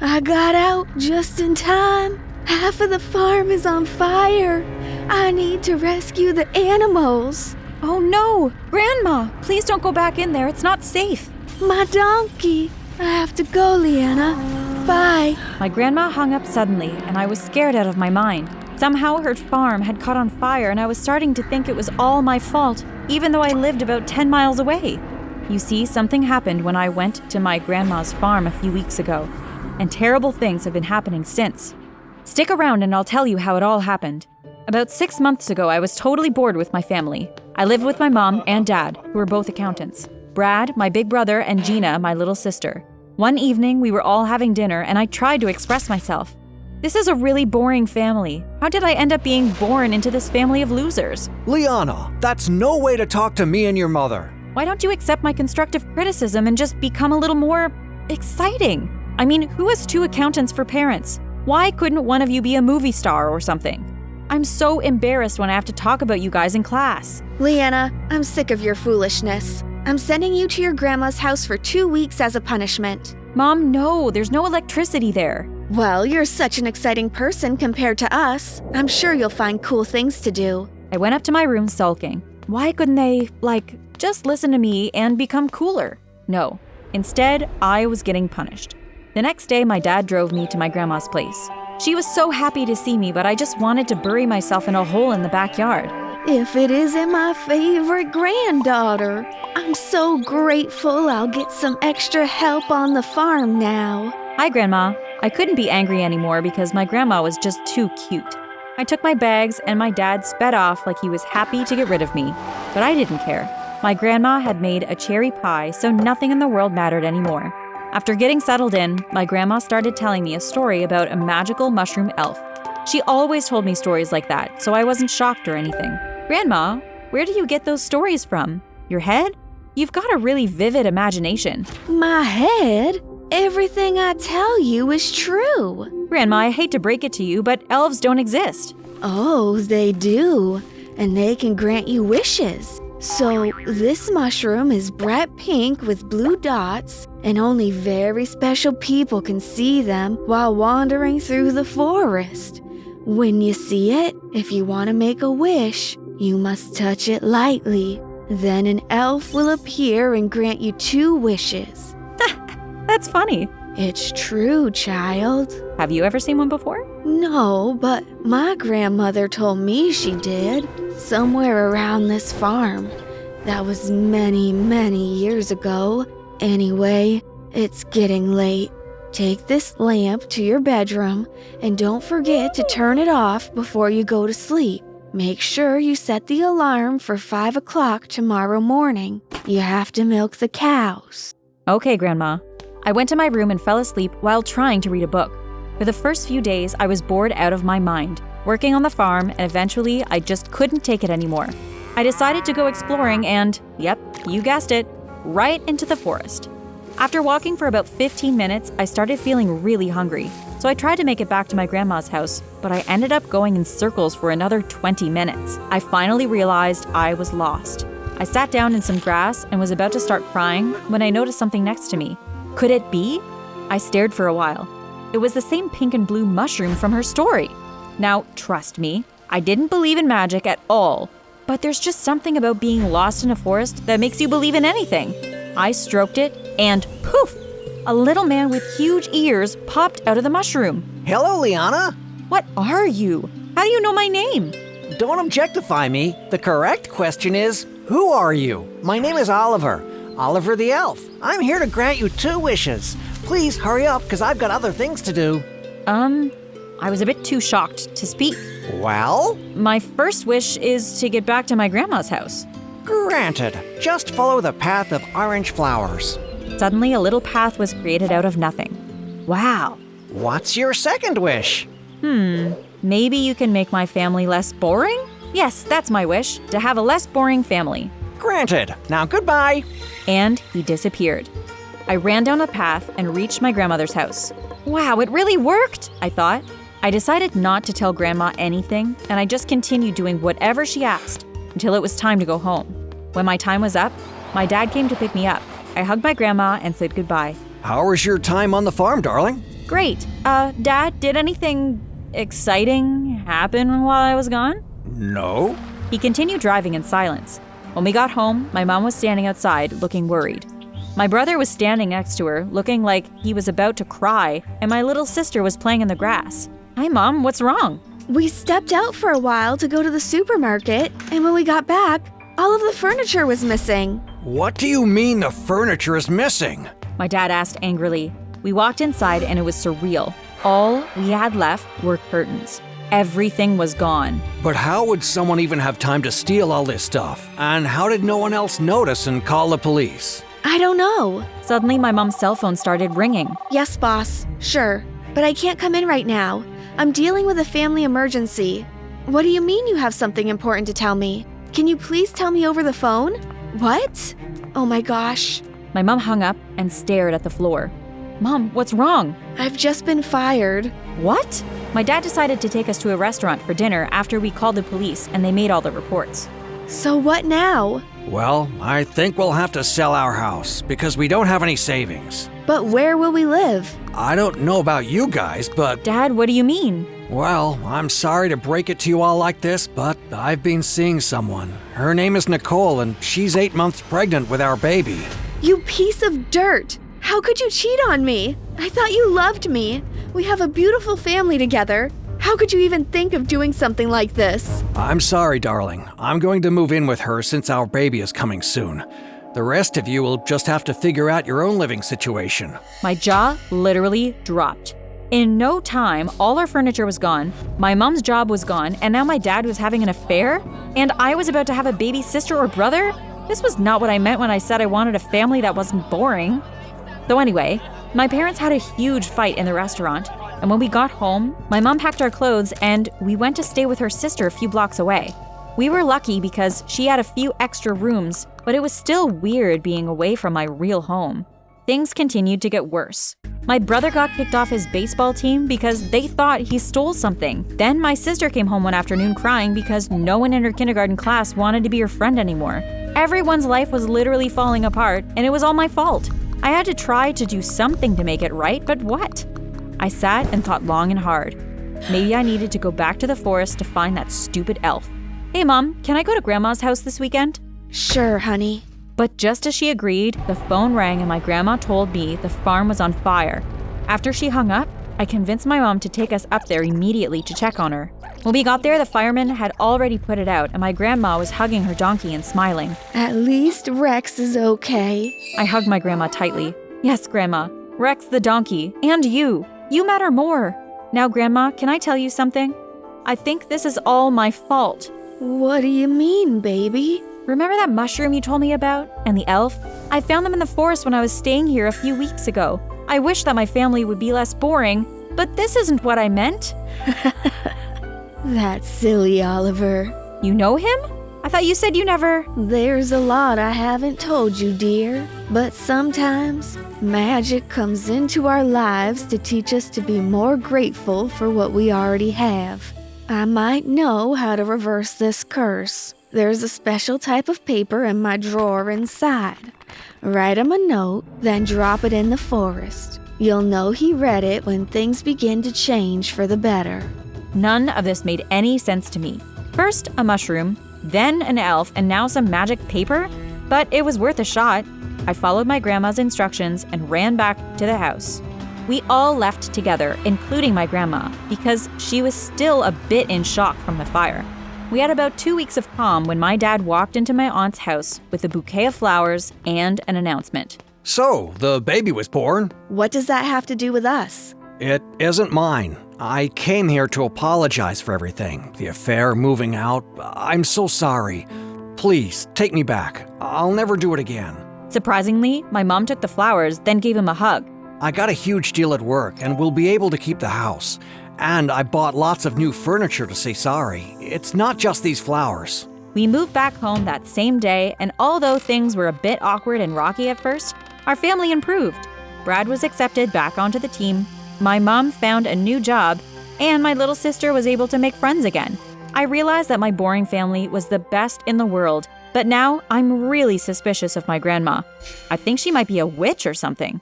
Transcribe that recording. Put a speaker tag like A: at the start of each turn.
A: I got out just in time. Half of the farm is on fire. I need to rescue the animals.
B: Oh no! Grandma! Please don't go back in there. It's not safe.
A: My donkey. I have to go, Leanna. Bye.
B: My grandma hung up suddenly, and I was scared out of my mind. Somehow her farm had caught on fire, and I was starting to think it was all my fault, even though I lived about 10 miles away. You see, something happened when I went to my grandma's farm a few weeks ago, and terrible things have been happening since. Stick around and I'll tell you how it all happened. About 6 months ago, I was totally bored with my family. I lived with my mom and dad, who were both accountants. Brad, my big brother, and Gina, my little sister. One evening, we were all having dinner, and I tried to express myself. This is a really boring family. How did I end up being born into this family of losers?
C: Liana, that's no way to talk to me and your mother.
B: Why don't you accept my constructive criticism and just become a little more exciting? I mean, who has 2 accountants for parents? Why couldn't one of you be a movie star or something? I'm so embarrassed when I have to talk about you guys in class.
A: Leanna, I'm sick of your foolishness. I'm sending you to your grandma's house for 2 weeks as a punishment.
B: Mom, no, there's no electricity there.
A: Well, you're such an exciting person compared to us. I'm sure you'll find cool things to do.
B: I went up to my room sulking. Why couldn't they, just listen to me and become cooler? No. Instead, I was getting punished. The next day, my dad drove me to my grandma's place. She was so happy to see me, but I just wanted to bury myself in a hole in the backyard.
A: If it isn't my favorite granddaughter, I'm so grateful I'll get some extra help on the farm now.
B: Hi, Grandma. I couldn't be angry anymore because my grandma was just too cute. I took my bags and my dad sped off like he was happy to get rid of me, but I didn't care. My grandma had made a cherry pie, so nothing in the world mattered anymore. After getting settled in, my grandma started telling me a story about a magical mushroom elf. She always told me stories like that, so I wasn't shocked or anything. Grandma, where do you get those stories from? Your head? You've got a really vivid imagination.
A: My head? Everything I tell you is true.
B: Grandma, I hate to break it to you, but elves don't exist.
A: Oh, they do. And they can grant you wishes. So, this mushroom is bright pink with blue dots, and only very special people can see them while wandering through the forest. When you see it, if you want to make a wish, you must touch it lightly. Then an elf will appear and grant you 2 wishes.
B: That's funny.
A: It's true, child.
B: Have you ever seen one before?
A: No, but my grandmother told me she did. Somewhere around this farm. That was many, many years ago. Anyway, it's getting late. Take this lamp to your bedroom and don't forget to turn it off before you go to sleep. Make sure you set the alarm for 5 o'clock tomorrow morning. You have to milk the cows.
B: Okay, Grandma. I went to my room and fell asleep while trying to read a book. For the first few days, I was bored out of my mind, working on the farm, and eventually I just couldn't take it anymore. I decided to go exploring and, yep, you guessed it, right into the forest. After walking for about 15 minutes, I started feeling really hungry, so I tried to make it back to my grandma's house, but I ended up going in circles for another 20 minutes. I finally realized I was lost. I sat down in some grass and was about to start crying when I noticed something next to me. Could it be? I stared for a while. It was the same pink and blue mushroom from her story. Now, trust me, I didn't believe in magic at all, but there's just something about being lost in a forest that makes you believe in anything. I stroked it, and poof! A little man with huge ears popped out of the mushroom.
C: Hello, Liana.
B: What are you? How do you know my name?
C: Don't objectify me. The correct question is, who are you? My name is Oliver. Oliver the Elf. I'm here to grant you 2 wishes. Please hurry up, because I've got other things to do.
B: I was a bit too shocked to speak.
C: Well?
B: My first wish is to get back to my grandma's house.
C: Granted. Just follow the path of orange flowers.
B: Suddenly, a little path was created out of nothing. Wow.
C: What's your second wish?
B: Maybe you can make my family less boring? Yes, that's my wish, to have a less boring family.
C: Granted. Now goodbye.
B: And he disappeared. I ran down a path and reached my grandmother's house. Wow, it really worked, I thought. I decided not to tell Grandma anything, and I just continued doing whatever she asked until it was time to go home. When my time was up, my dad came to pick me up. I hugged my grandma and said goodbye.
C: How was your time on the farm, darling?
B: Great. Dad, did anything exciting happen while I was gone?
C: No.
B: He continued driving in silence. When we got home, my mom was standing outside, looking worried. My brother was standing next to her, looking like he was about to cry, and my little sister was playing in the grass. Hi, Mom, what's wrong?
A: We stepped out for a while to go to the supermarket, and when we got back, all of the furniture was missing.
C: What do you mean the furniture is missing?
B: My dad asked angrily. We walked inside and it was surreal. All we had left were curtains. Everything was gone.
C: But how would someone even have time to steal all this stuff? And how did no one else notice and call the police?
A: I don't know.
B: Suddenly, my mom's cell phone started ringing.
A: Yes, boss. Sure. But I can't come in right now. I'm dealing with a family emergency. What do you mean you have something important to tell me? Can you please tell me over the phone? What? Oh my gosh.
B: My mom hung up and stared at the floor. Mom, what's wrong?
A: I've just been fired.
B: What? My dad decided to take us to a restaurant for dinner after we called the police and they made all the reports.
A: So what now?
C: Well, I think we'll have to sell our house because we don't have any savings.
A: But where will we live?
C: I don't know about you guys, but
B: Dad, what do you mean?
C: well, I'm sorry to break it to you all like this, but I've been seeing someone. Her name is Nicole, and she's 8 months pregnant with our baby.
A: You piece of dirt! How could you cheat on me? I thought you loved me. We have a beautiful family together. How could you even think of doing something like this?
C: I'm sorry, darling. I'm going to move in with her since our baby is coming soon. The rest of you will just have to figure out your own living situation.
B: My jaw literally dropped. In no time, all our furniture was gone, my mom's job was gone, and now my dad was having an affair? And I was about to have a baby sister or brother? This was not what I meant when I said I wanted a family that wasn't boring. So anyway, my parents had a huge fight in the restaurant, and when we got home, my mom packed our clothes and we went to stay with her sister a few blocks away. We were lucky because she had a few extra rooms, but it was still weird being away from my real home. Things continued to get worse. My brother got kicked off his baseball team because they thought he stole something. Then my sister came home one afternoon crying because no one in her kindergarten class wanted to be her friend anymore. Everyone's life was literally falling apart, and it was all my fault. I had to try to do something to make it right, but what? I sat and thought long and hard. Maybe I needed to go back to the forest to find that stupid elf. Hey, Mom, can I go to Grandma's house this weekend?
A: Sure, honey.
B: But just as she agreed, the phone rang and my grandma told me the farm was on fire. After she hung up, I convinced my mom to take us up there immediately to check on her. When we got there, the firemen had already put it out and my grandma was hugging her donkey and smiling.
A: At least Rex is okay.
B: I hugged my grandma tightly. Yes, Grandma. Rex the donkey. And you. You matter more. Now, Grandma, can I tell you something? I think this is all my fault.
A: What do you mean, baby?
B: Remember that mushroom you told me about? And the elf? I found them in the forest when I was staying here a few weeks ago. I wish that my family would be less boring, but this isn't what I meant.
A: That's silly, Oliver.
B: You know him? I thought you said you never…
A: There's a lot I haven't told you, dear. But sometimes, magic comes into our lives to teach us to be more grateful for what we already have. I might know how to reverse this curse. There's a special type of paper in my drawer inside. Write him a note, then drop it in the forest. You'll know he read it when things begin to change for the better.
B: None of this made any sense to me. First, a mushroom, then an elf, and now some magic paper? But it was worth a shot. I followed my grandma's instructions and ran back to the house. We all left together, including my grandma, because she was still a bit in shock from the fire. We had about 2 weeks of calm when my dad walked into my aunt's house with a bouquet of flowers and an announcement.
C: So, the baby was born?
A: What does that have to do with us?
C: It isn't mine. I came here to apologize for everything. The affair, moving out. I'm so sorry. Please, take me back. I'll never do it again.
B: Surprisingly, my mom took the flowers, then gave him a hug.
C: I got a huge deal at work and will be able to keep the house. And I bought lots of new furniture to say sorry. It's not just these flowers.
B: We moved back home that same day, and although things were a bit awkward and rocky at first, our family improved. Brad was accepted back onto the team, my mom found a new job, and my little sister was able to make friends again. I realized that my boring family was the best in the world, but now I'm really suspicious of my grandma. I think she might be a witch or something.